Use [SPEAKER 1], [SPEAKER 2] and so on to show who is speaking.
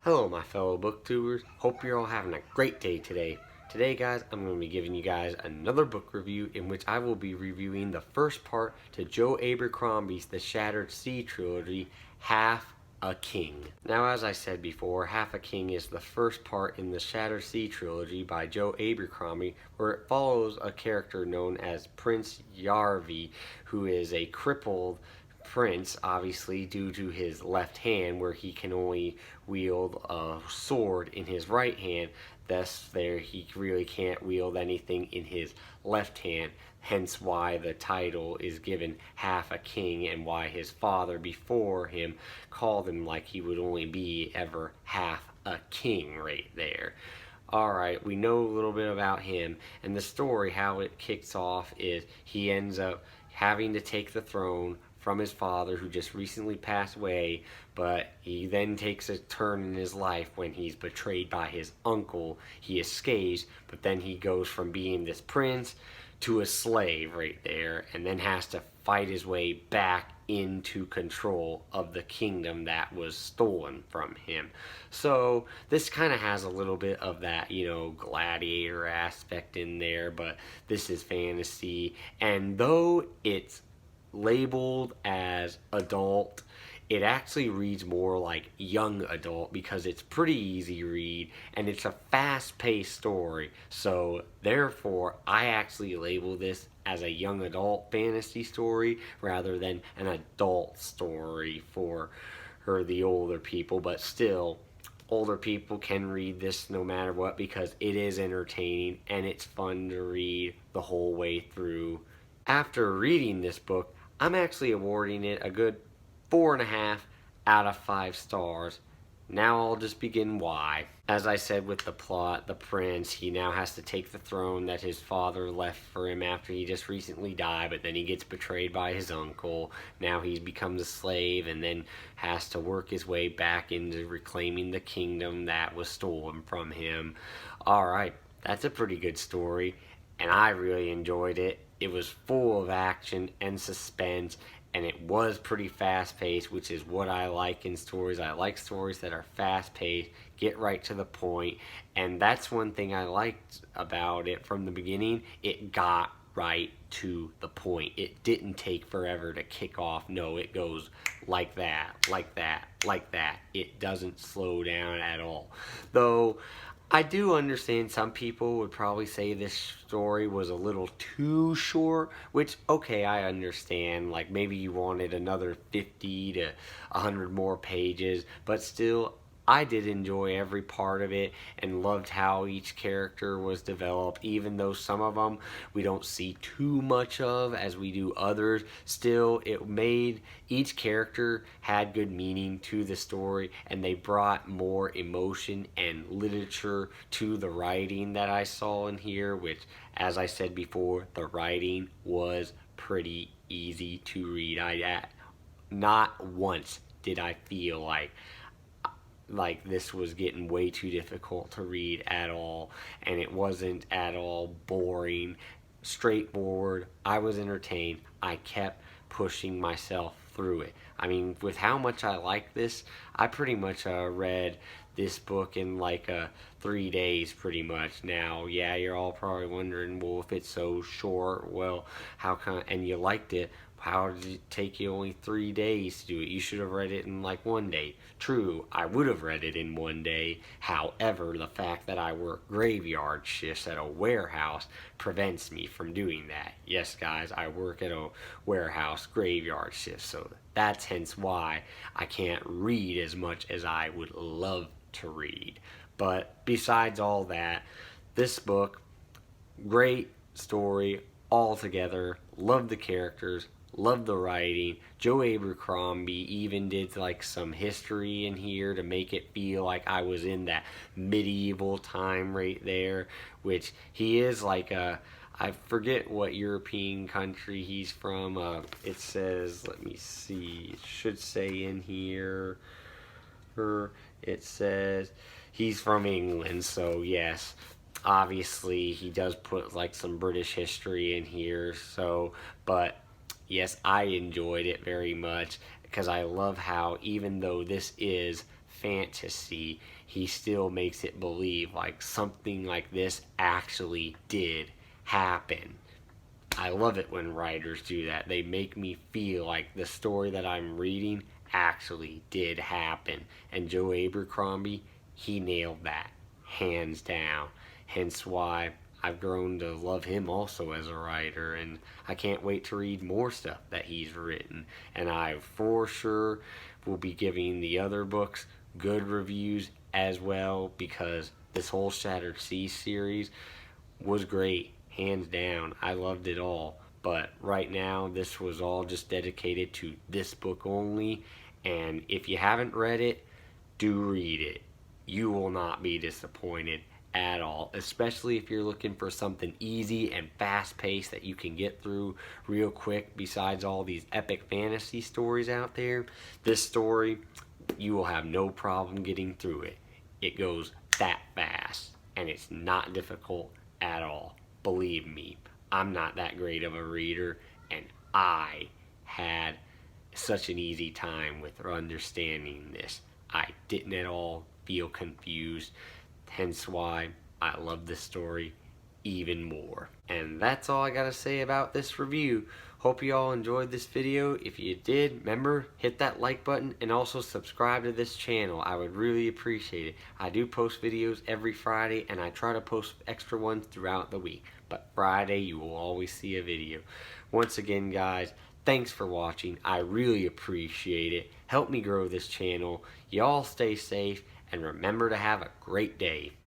[SPEAKER 1] Hello my fellow booktubers, hope you're all having a great day today. Today guys, I'm going to be giving you guys another book review in which I will be reviewing the first part to Joe Abercrombie's The Shattered Sea Trilogy, Half a King. Now as I said before, Half a King is the first part in the Shattered Sea Trilogy by Joe Abercrombie, where it follows a character known as Prince Yarvi, who is a crippled prince, obviously due to his left hand, where he can only wield a sword in his right hand. Thus he really can't wield anything in his left hand, hence why the title is given Half a King, and why his father before him called him like he would only be ever half a king right there. Alright, we know a little bit about him, and the story, how it kicks off, is he ends up having to take the throne from his father, who just recently passed away, but he then takes a turn in his life when he's betrayed by his uncle. He escapes, but then he goes from being this prince to a slave right there, and then has to fight his way back into control of the kingdom that was stolen from him. So this kind of has a little bit of that, gladiator aspect in there, but this is fantasy, and though it's labeled as adult, it actually reads more like young adult because it's pretty easy read and it's a fast-paced story. So therefore, I actually label this as a young adult fantasy story rather than an adult story for the older people. But still, older people can read this no matter what because it is entertaining and it's fun to read the whole way through. After reading this book, I'm actually awarding it a good 4.5 out of 5 stars. Now I'll just begin why. As I said with the plot, the prince, he now has to take the throne that his father left for him after he just recently died, but then he gets betrayed by his uncle. Now he becomes a slave and then has to work his way back into reclaiming the kingdom that was stolen from him. Alright, that's a pretty good story, and I really enjoyed it. It was full of action and suspense, and it was pretty fast-paced, which is what I like in stories. I like stories that are fast-paced, get right to the point, and that's one thing I liked about it from the beginning. It got right to the point. It didn't take forever to kick off. No, it goes like that, like that, like that. It doesn't slow down at all. Though I do understand some people would probably say this story was a little too short, which, okay, I understand. Like, maybe you wanted another 50 to 100 more pages, but still, I did enjoy every part of it and loved how each character was developed, even though some of them we don't see too much of as we do others. Still, it made each character had good meaning to the story, and they brought more emotion and literature to the writing that I saw in here, which, as I said before, the writing was pretty easy to read. Not once did I feel like this was getting way too difficult to read at all, and it wasn't at all boring. Straightforward. I was entertained. I kept pushing myself through it. I mean, with how much I like this, I pretty much read this book in like 3 days pretty much. Now, yeah, you're all probably wondering, well, if it's so short, well, how come, and you liked it, how did it take you only 3 days to do it? You should have read it in like 1 day. True, I would have read it in 1 day. However, the fact that I work graveyard shifts at a warehouse prevents me from doing that. Yes, guys, I work at a warehouse graveyard shift, so that's hence why I can't read as much as I would love to read. But besides all that, this book, great story altogether. Love the characters, love the writing. Joe Abercrombie even did like some history in here to make it feel like I was in that medieval time right there, which he is like I forget what European country he's from. It says, let me see, it should say in here, it says he's from England, so yes, obviously he does put like some British history in here. So, but yes, I enjoyed it very much because I love how, even though this is fantasy, he still makes it believe like something like this actually did happen. I love it when writers do that. They make me feel like the story that I'm reading actually did happen. And Joe Abercrombie, he nailed that, hands down. Hence why I've grown to love him also as a writer, and I can't wait to read more stuff that he's written. And I for sure will be giving the other books good reviews as well, because this whole Shattered Sea series was great, hands down. I loved it all. But right now, this was all just dedicated to this book only. And if you haven't read it, do read it. You will not be disappointed at all, especially if you're looking for something easy and fast paced that you can get through real quick. Besides all these epic fantasy stories out there, this story, you will have no problem getting through it. It goes that fast, and it's not difficult at all. Believe me, I'm not that great of a reader, and I had such an easy time with understanding this. I didn't at all feel confused, hence why I love this story even more. And that's all I gotta say about this review. Hope you all enjoyed this video. If you did, remember, hit that like button and also subscribe to this channel. I would really appreciate it. I do post videos every Friday, and I try to post extra ones throughout the week. But Friday, you will always see a video. Once again, guys, thanks for watching. I really appreciate it. Help me grow this channel. Y'all stay safe, and remember to have a great day.